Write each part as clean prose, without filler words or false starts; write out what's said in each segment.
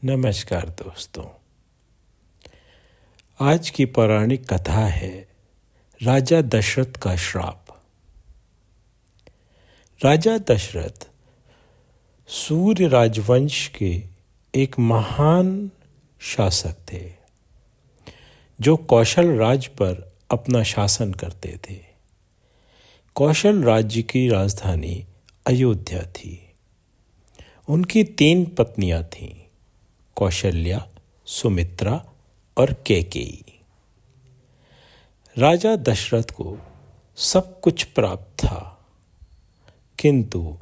नमस्कार दोस्तों। आज की पौराणिक कथा है राजा दशरथ का श्राप। राजा दशरथ सूर्य राजवंश के एक महान शासक थे जो कौशल राज्य पर अपना शासन करते थे। कौशल राज्य की राजधानी अयोध्या थी। उनकी 3 पत्नियां थीं, कौशल्या, सुमित्रा और कैकेयी। राजा दशरथ को सब कुछ प्राप्त था, किंतु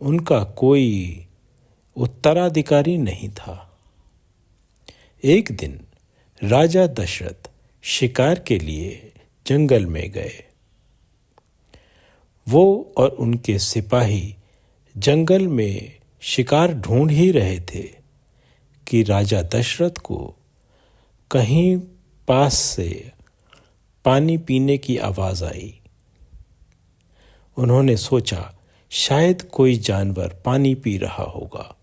उनका कोई उत्तराधिकारी नहीं था। एक दिन राजा दशरथ शिकार के लिए जंगल में गए। वो और उनके सिपाही जंगल में शिकार ढूंढ ही रहे थे कि राजा दशरथ को कहीं पास से पानी पीने की आवाज आई। उन्होंने सोचा शायद कोई जानवर पानी पी रहा होगा।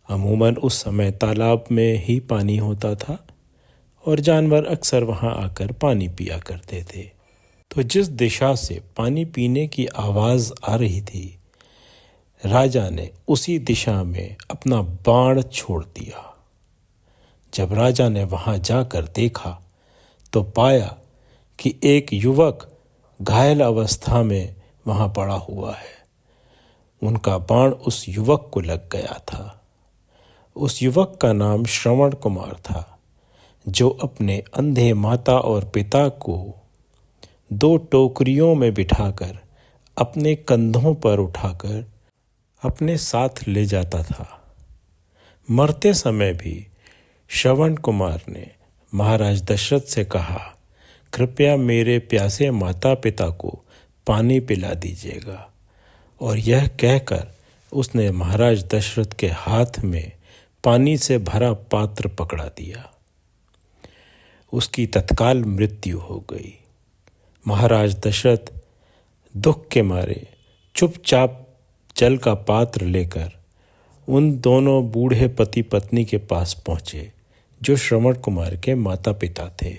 अमूमन उस समय तालाब में ही पानी होता था और जानवर अक्सर वहां आकर पानी पिया करते थे। तो जिस दिशा से पानी पीने की आवाज आ रही थी, राजा ने उसी दिशा में अपना बाण छोड़ दिया। जब राजा ने वहां जाकर देखा तो पाया कि एक युवक घायल अवस्था में वहां पड़ा हुआ है। उनका बाण उस युवक को लग गया था। उस युवक का नाम श्रवण कुमार था, जो अपने अंधे माता और पिता को 2 टोकरियों में बिठाकर अपने कंधों पर उठाकर अपने साथ ले जाता था। मरते समय भी श्रवण कुमार ने महाराज दशरथ से कहा, कृपया मेरे प्यासे माता पिता को पानी पिला दीजिएगा। और यह कहकर उसने महाराज दशरथ के हाथ में पानी से भरा पात्र पकड़ा दिया। उसकी तत्काल मृत्यु हो गई। महाराज दशरथ दुख के मारे चुपचाप जल का पात्र लेकर उन दोनों बूढ़े पति पत्नी के पास पहुंचे जो श्रवण कुमार के माता पिता थे।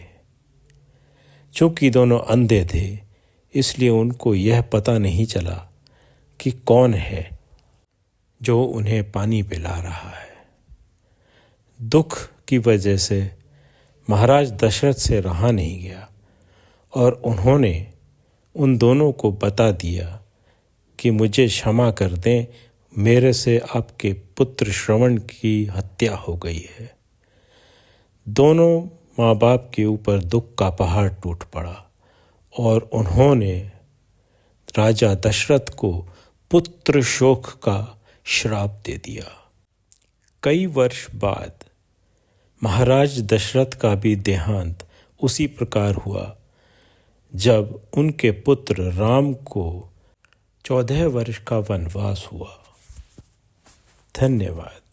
चूंकि दोनों अंधे थे, इसलिए उनको यह पता नहीं चला कि कौन है जो उन्हें पानी पिला रहा है। दुख की वजह से महाराज दशरथ से रहा नहीं गया और उन्होंने उन दोनों को बता दिया कि मुझे क्षमा कर दें, मेरे से आपके पुत्र श्रवण की हत्या हो गई है। दोनों माँ बाप के ऊपर दुख का पहाड़ टूट पड़ा और उन्होंने राजा दशरथ को पुत्र शोक का श्राप दे दिया। कई वर्ष बाद महाराज दशरथ का भी देहांत उसी प्रकार हुआ, जब उनके पुत्र राम को 14 वर्ष का वनवास हुआ। धन्यवाद।